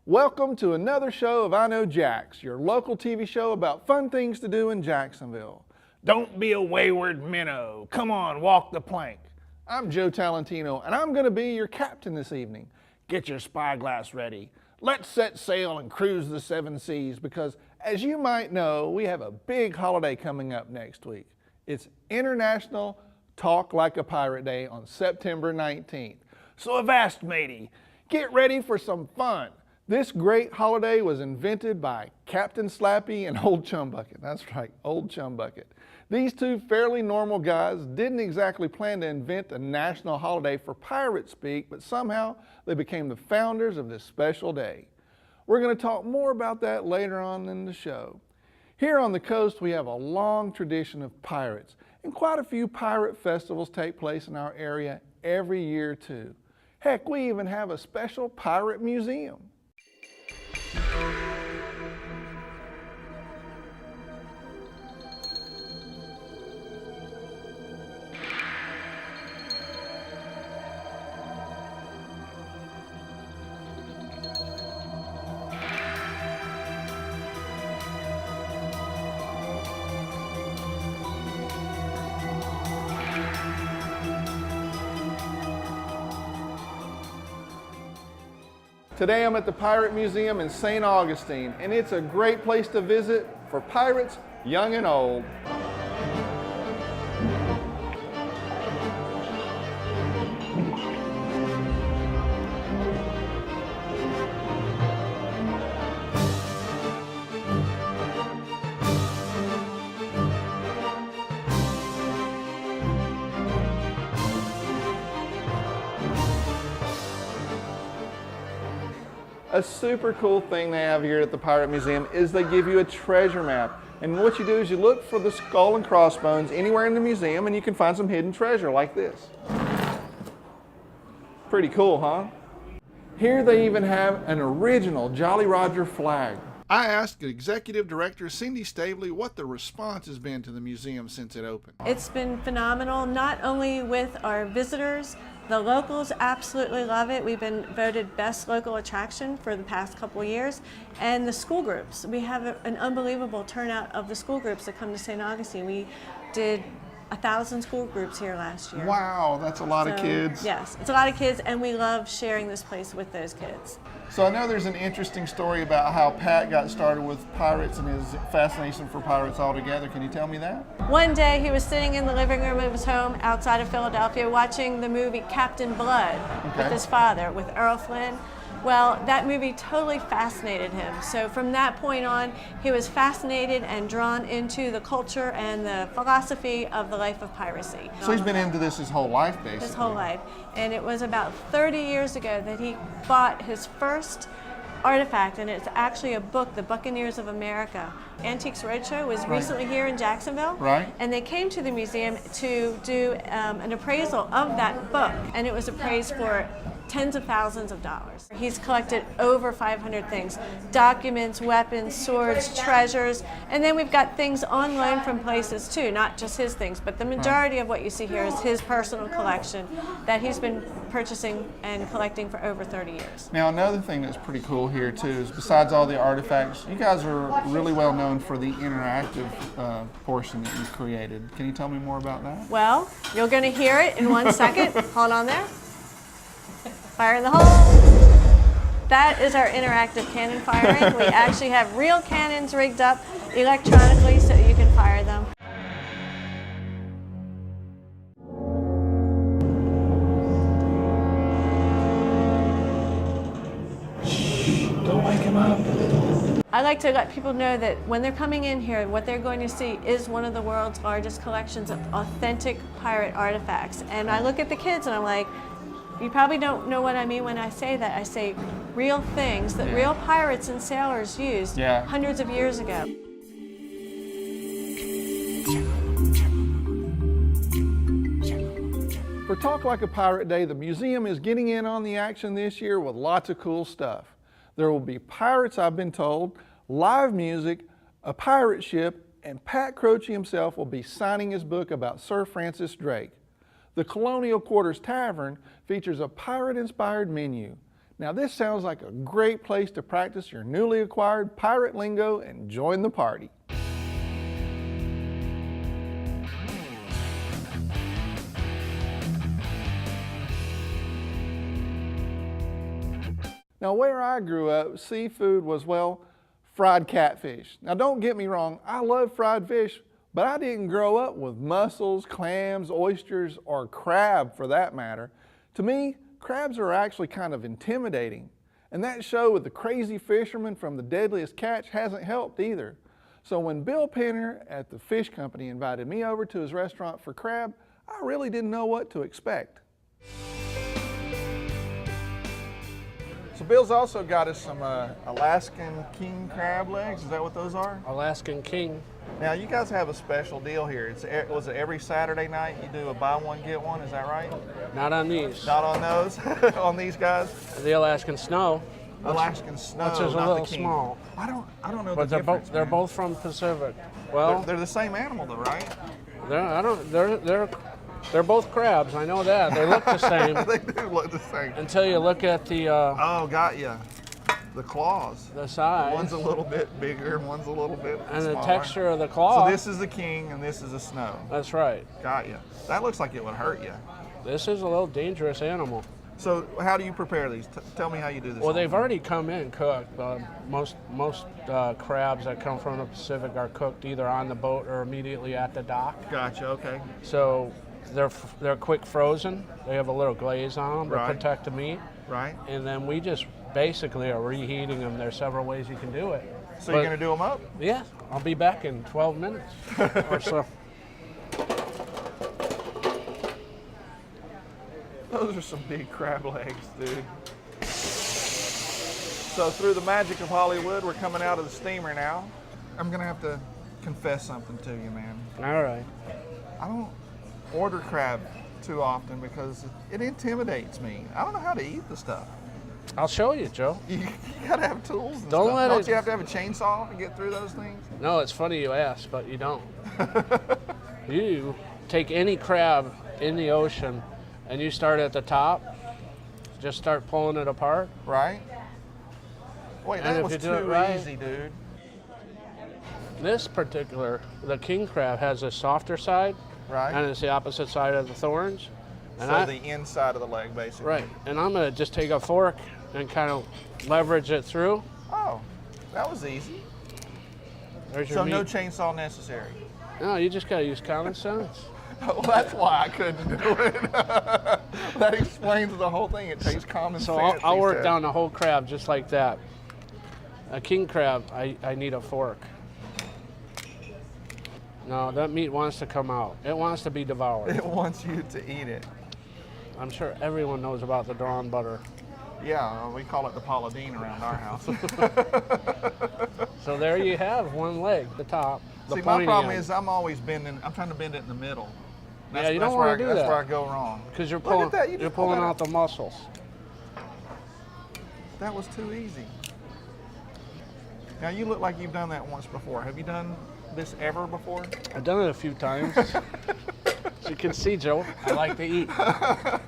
Welcome to another show of I Know Jax, your local TV show about fun things to do in Jacksonville. Don't be a wayward minnow. Come on, walk the plank. I'm Joe Talentino, and I'm going to be your captain this evening. Get your spyglass ready. Let's set sail and cruise the seven seas because, as you might know, we have a big holiday coming up next week. It's International Talk Like a Pirate Day on September 19th. So avast, matey. Get ready for some fun. This great holiday was invented by Captain Slappy and Old Chumbucket. That's right, Old Chumbucket. These two fairly normal guys didn't exactly plan to invent a national holiday for pirate speak, but somehow they became the founders of this special day. We're going to talk more about that later on in the show. Here on the coast, we have a long tradition of pirates, and quite a few pirate festivals take place in our area every year too. Heck, we even have a special pirate museum. Today I'm at the Pirate Museum in St. Augustine, and it's a great place to visit for pirates young and old. A super cool thing they have here at the Pirate Museum is they give you a treasure map. And what you do is you look for the skull and crossbones anywhere in the museum and you can find some hidden treasure like this. Pretty cool, huh? Here they even have an original Jolly Roger flag. I asked Executive Director Cindy Stavely what the response has been to the museum since it opened. It's been phenomenal, not only with our visitors. The locals absolutely love it. We've been voted best local attraction for the past couple of years. And the school groups. We have an unbelievable turnout of the school groups that come to St. Augustine. We did 1,000 school groups here last year. Wow, that's a lot of kids. Yes, it's a lot of kids, and we love sharing this place with those kids. So I know there's an interesting story about how Pat got started with pirates and his fascination for pirates altogether. Can you tell me that? One day he was sitting in the living room of his home outside of Philadelphia watching the movie Captain Blood with his father, with Errol Flynn. Well, that movie totally fascinated him. So from that point on, he was fascinated and drawn into the culture and the philosophy of the life of piracy. So he's been into this his whole life, basically. His whole life. And it was about 30 years ago that he bought his first artifact, and it's actually a book, The Buccaneers of America. Antiques Roadshow was recently here in Jacksonville, and they came to the museum to do an appraisal of that book, and it was appraised for tens of thousands of dollars. He's collected over 500 things, documents, weapons, swords, treasures, and then we've got things on loan from places too, not just his things, but the majority of what you see here is his personal collection that he's been purchasing and collecting for over 30 years. Now another thing that's pretty cool here too is besides all the artifacts, you guys are really well known for the interactive portion that you've created. Can you tell me more about that? Well, you're going to hear it in 1 second. Hold on there. Fire in the hole. That is our interactive cannon firing. We actually have real cannons rigged up electronically so you can fire them. Shh, don't wake him up. I like to let people know that when they're coming in here, what they're going to see is one of the world's largest collections of authentic pirate artifacts. And I look at the kids and I'm like, you probably don't know what I mean when I say that. I say real things that real pirates and sailors used hundreds of years ago. For Talk Like a Pirate Day, the museum is getting in on the action this year with lots of cool stuff. There will be pirates, I've been told, live music, a pirate ship, and Pat Croce himself will be signing his book about Sir Francis Drake. The Colonial Quarters Tavern features a pirate-inspired menu. Now this sounds like a great place to practice your newly acquired pirate lingo and join the party. Now where I grew up, seafood was, well, fried catfish. Now don't get me wrong, I love fried fish, but I didn't grow up with mussels, clams, oysters, or crab for that matter. To me, crabs are actually kind of intimidating. And that show with the crazy fisherman from The Deadliest Catch hasn't helped either. So when Bill Penner at the fish company invited me over to his restaurant for crab, I really didn't know what to expect. So Bill's also got us some Alaskan king crab legs. Is that what those are? Alaskan king. Now you guys have a special deal here. Was it every Saturday night you do a buy one get one? Is that right? Not on these. Not on those. On these guys. The Alaskan snow. Alaskan snow. Which is a not little the king. small. I don't know But the difference. they're both from Pacific. Well, they're the same animal though, right? they're both crabs. I know that. They look the same. They do look the same. Until you look at the Oh, got ya. The claws. the size One's a little bit bigger and one's a little bit and smaller. the texture of the claw. So this is the king and this is the snow. That's right. Got you. That looks like it would hurt you. This is a little dangerous animal. So how do you prepare these? Tell me how you do this. Well, they've already come in cooked. Most crabs that come from the Pacific are cooked either on the boat or immediately at the dock. Gotcha. Okay. So they're quick frozen. They have a little glaze on them to protect the meat. Right. And then we just basically are reheating them. There's several ways you can do it. So you're gonna do them up? Yeah, I'll be back in 12 minutes or so. Those are some big crab legs, dude. So through the magic of Hollywood, we're coming out of the steamer now. I'm gonna have to confess something to you, man. All right. I don't order crab too often because it intimidates me. I don't know how to eat the stuff. I'll show you, Joe. You gotta have tools and Don't stuff. let Don't it- you have to have a chainsaw to get through those things? No, it's funny you ask, but you don't. You take any crab in the ocean and you start at the top, just start pulling it apart. Right? Wait, And that if was you do it too right- easy, dude. This particular, the king crab has a softer side, Right? and it's the opposite side of the thorns. And So the inside of the leg, basically. right, and I'm gonna just take a fork and kind of leverage it through. Oh, that was easy. There's your So meat. no chainsaw necessary. No, you just gotta use common sense. Well, that's why I couldn't do it. That explains the whole thing. It takes common So sense. I'll he work said. down the whole crab just like that. A king crab, I need a fork. No, that meat wants to come out. It wants to be devoured. It wants you to eat it. I'm sure everyone knows about the drawn butter. Yeah, we call it the Paula Deen around our house. So there you have one leg, the top. The See, my pointy problem end. is I'm always bending. I'm trying to bend it in the middle. Yeah, you don't where wanna do That's that. where I go wrong. Because you're Look at pulling, that, you you're just pulled pulling that out the muscles. That was too easy. Now you look like you've done that once before. Have you done this ever before? I've done it a few times. As you can see, Joe, I like to eat.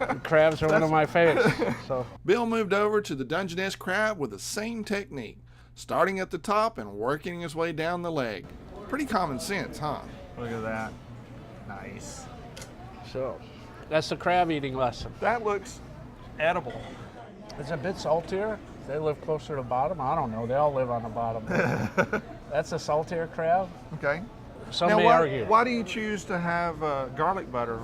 And crabs are one of my favorites. So Bill moved over to the Dungeness crab with the same technique, starting at the top and working his way down the leg. Pretty common sense, huh? Look at that. Nice. So that's the crab eating lesson. That looks edible. It's a bit saltier. They live closer to the bottom. I don't know. They all live on the bottom. That's a saltier crab. Okay. Some Now, may argue. why do you choose to have garlic butter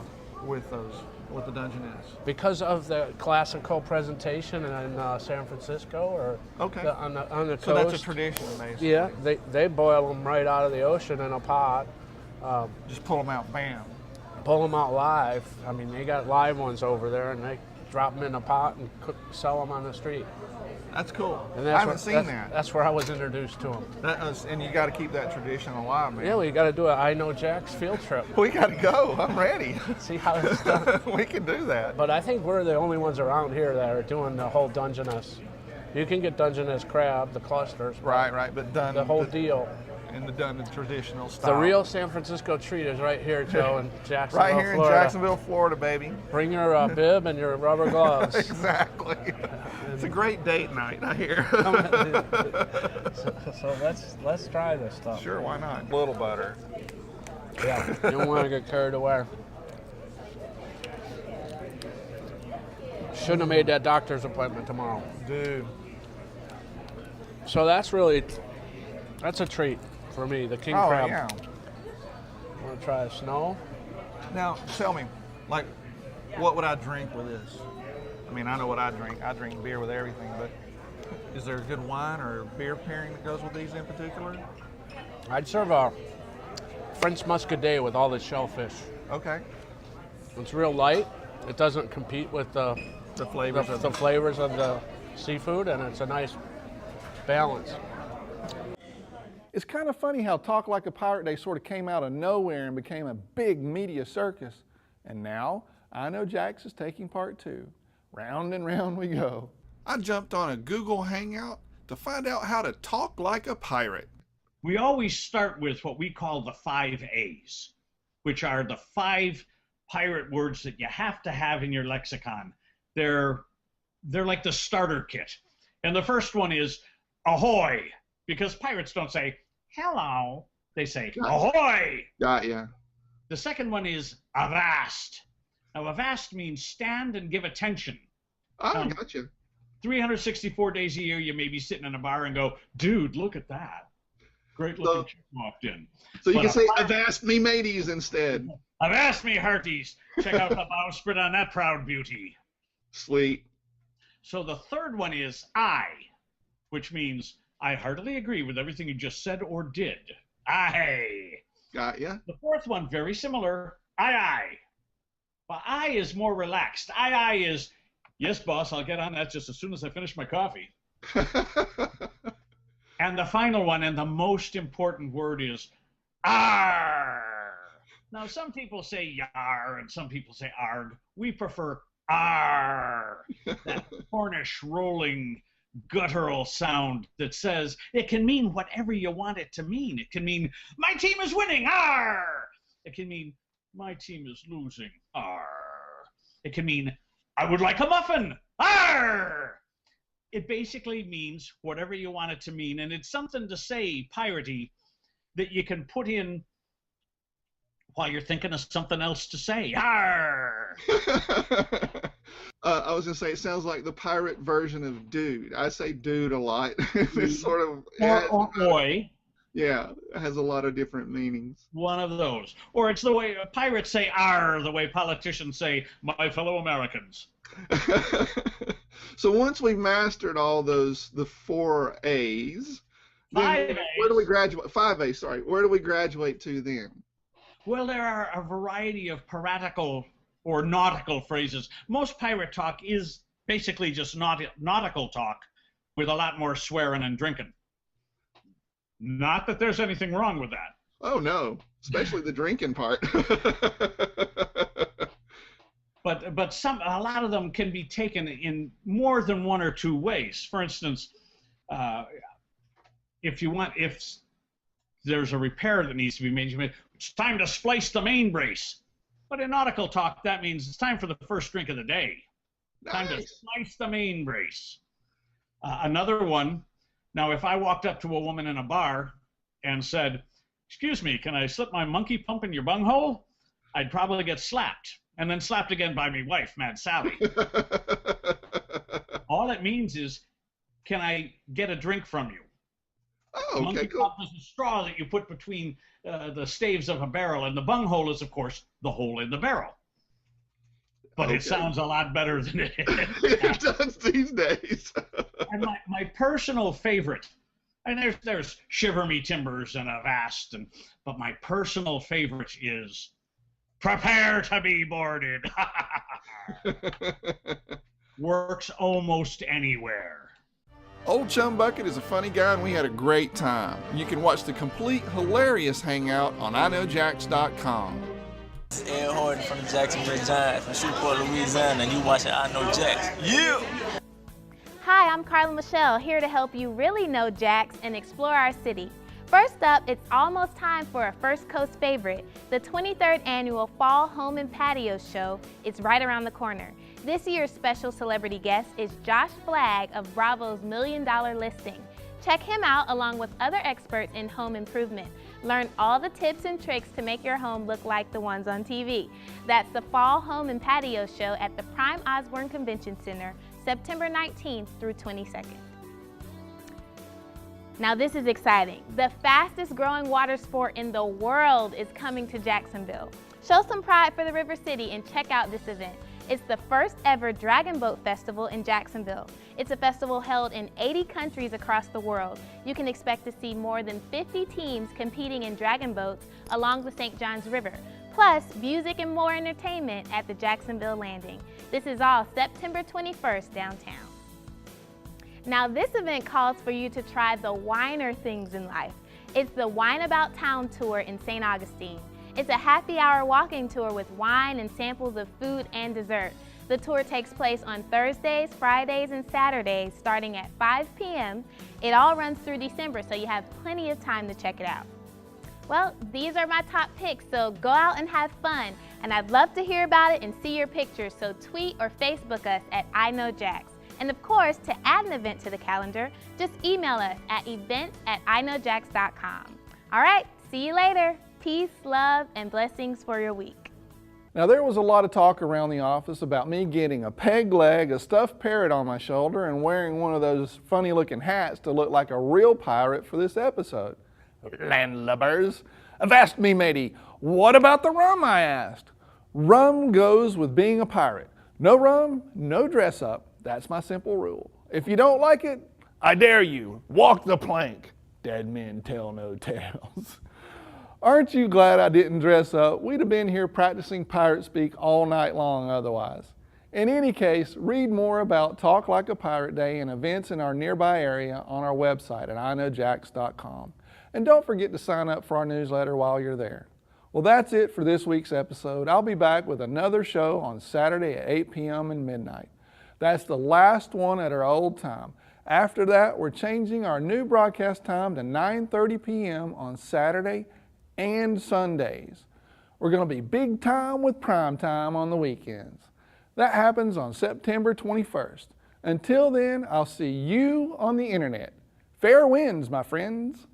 with those, with the Dungeness? Because of the classical presentation in San Francisco or Okay. on the coast. So that's a tradition, basically. Yeah, they boil them right out of the ocean in a pot. Just pull them out, bam. Pull them out live. I mean, they got live ones over there, and they drop them in a pot and sell them on the street. That's cool. And I haven't seen that. That's where I was introduced to them. And you got to keep that tradition alive, man. Yeah, we got to do an I Know Jax field trip. We got to go. I'm ready. See how it's done. We can do that. But I think we're the only ones around here that are doing the whole Dungeness. You can get Dungeness crab, the clusters. but Right. But done The whole deal. done the traditional The style. real San Francisco treat is right here, Joe, in Jacksonville, right here Florida. in Jacksonville, Florida, baby. Bring your bib and your rubber gloves. Exactly. It's a great date night, I hear. So let's try this stuff. Sure, why not? A little butter. Yeah, you don't want to get carried away. Shouldn't have made that doctor's appointment tomorrow. Dude. So that's a treat for me, the king crab. Yeah. Want to try a snow? Now, tell me, like, what would I drink with this? I mean, I know what I drink. I drink beer with everything, but is there a good wine or beer pairing that goes with these in particular? I'd serve a French Muscadet with all the shellfish. Okay. It's real light. It doesn't compete with the flavors of the seafood, and it's a nice balance. It's kind of funny how Talk Like a Pirate Day sort of came out of nowhere and became a big media circus. And now, I Know Jax is taking part too. Round and round we go. I jumped on a Google Hangout to find out how to talk like a pirate. We always start with what we call the 5 A's, which are the 5 pirate words that you have to have in your lexicon. They're like the starter kit. And the first one is ahoy, because pirates don't say hello, they say ahoy. Got ya. The second one is avast. Now avast means stand and give attention. Oh, gotcha. 364 days a year, you may be sitting in a bar and go, dude, look at that. Great looking chick walked in. So you can say avast me mateys instead. Avast me hearties. Check out the bowsprit on that proud beauty. Sweet. So the third one is I, which means I heartily agree with everything you just said or did. Aye. Got ya. The fourth one, very similar, aye. Well, I is more relaxed. Aye is, yes, boss, I'll get on that just as soon as I finish my coffee. And the final one, and the most important word, is arr. Now, some people say yar and some people say arg. We prefer arr, that Cornish rolling guttural sound that says it can mean whatever you want it to mean. It can mean my team is winning, arr. It can mean my team is losing, arr. It can mean I would like a muffin, arr. It basically means whatever you want it to mean, and it's something to say, piratey, that you can put in while you're thinking of something else to say. Arr! I was going to say, it sounds like the pirate version of dude. I say dude a lot. It's sort of... Or boy. Yeah, it has a lot of different meanings. One of those. Or it's the way pirates say arr, the way politicians say, my fellow Americans. So once we've mastered all those, the 4 A's, Five then A's. where do we graduate? 5 A's, sorry. Where do we graduate to then? Well, there are a variety of piratical or nautical phrases. Most pirate talk is basically just nautical talk with a lot more swearing and drinking. Not that there's anything wrong with that. Oh, no, especially the drinking part. But a lot of them can be taken in more than one or two ways. For instance, if there's a repair that needs to be made, you may, it's time to splice the main brace. But in nautical talk, that means it's time for the first drink of the day. Nice. Time to slice the main brace. Another one. Now, if I walked up to a woman in a bar and said, "Excuse me, can I slip my monkey pump in your bunghole?" I'd probably get slapped. And then slapped again by me wife, Mad Sally. All it means is, can I get a drink from you? Oh, okay, Monkey cool. pump is a straw that you put between the staves of a barrel, and the bunghole is, of course, the hole in the barrel. But Okay. it sounds a lot better than it is. It does these days. And my personal favorite, and there's Shiver Me Timbers and Avast, but my personal favorite is prepare to be boarded. Works almost anywhere. Old Chumbucket is a funny guy and we had a great time. You can watch the complete hilarious hangout on iknowjax.com. This is Ed Horton from the Jacksonville Giants from Shreveport, Louisiana, and you watching I Know Jax. Yeah! Hi, I'm Carla Michelle, here to help you really know Jax and explore our city. First up, it's almost time for a First Coast favorite, the 23rd Annual Fall Home and Patio Show. It's right around the corner. This year's special celebrity guest is Josh Flagg of Bravo's $1 Million Listing. Check him out along with other experts in home improvement. Learn all the tips and tricks to make your home look like the ones on TV. That's the Fall Home and Patio Show at the Prime Osborne Convention Center, September 19th through 22nd. Now this is exciting. The fastest growing water sport in the world is coming to Jacksonville. Show some pride for the River City and check out this event. It's the first ever Dragon Boat Festival in Jacksonville. It's a festival held in 80 countries across the world. You can expect to see more than 50 teams competing in dragon boats along the St. Johns River, plus music and more entertainment at the Jacksonville Landing. This is all September 21st downtown. Now this event calls for you to try the winer things in life. It's the Wine About Town tour in St. Augustine. It's a happy hour walking tour with wine and samples of food and dessert. The tour takes place on Thursdays, Fridays, and Saturdays starting at 5 p.m. It all runs through December, so you have plenty of time to check it out. Well, these are my top picks, so go out and have fun. And I'd love to hear about it and see your pictures, so tweet or Facebook us at I Know Jax. And of course, to add an event to the calendar, just email us at events@iknowjax.com. All right, see you later. Peace, love, and blessings for your week. Now there was a lot of talk around the office about me getting a peg leg, a stuffed parrot on my shoulder, and wearing one of those funny looking hats to look like a real pirate for this episode. Landlubbers. Avast me, matey, what about the rum, I asked. Rum goes with being a pirate. No rum, no dress up. That's my simple rule. If you don't like it, I dare you, walk the plank. Dead men tell no tales. Aren't you glad I didn't dress up? We'd have been here practicing pirate speak all night long otherwise. In any case, read more about Talk Like a Pirate Day and events in our nearby area on our website at iknowjax.com. And don't forget to sign up for our newsletter while you're there. Well, that's it for this week's episode. I'll be back with another show on Saturday at 8 p.m. and midnight. That's the last one at our old time. After that, we're changing our new broadcast time to 9:30 p.m. on Saturday and Sundays. We're going to be big time with prime time on the weekends. That happens on September 21st. Until then, I'll see you on the internet. Fair winds, my friends.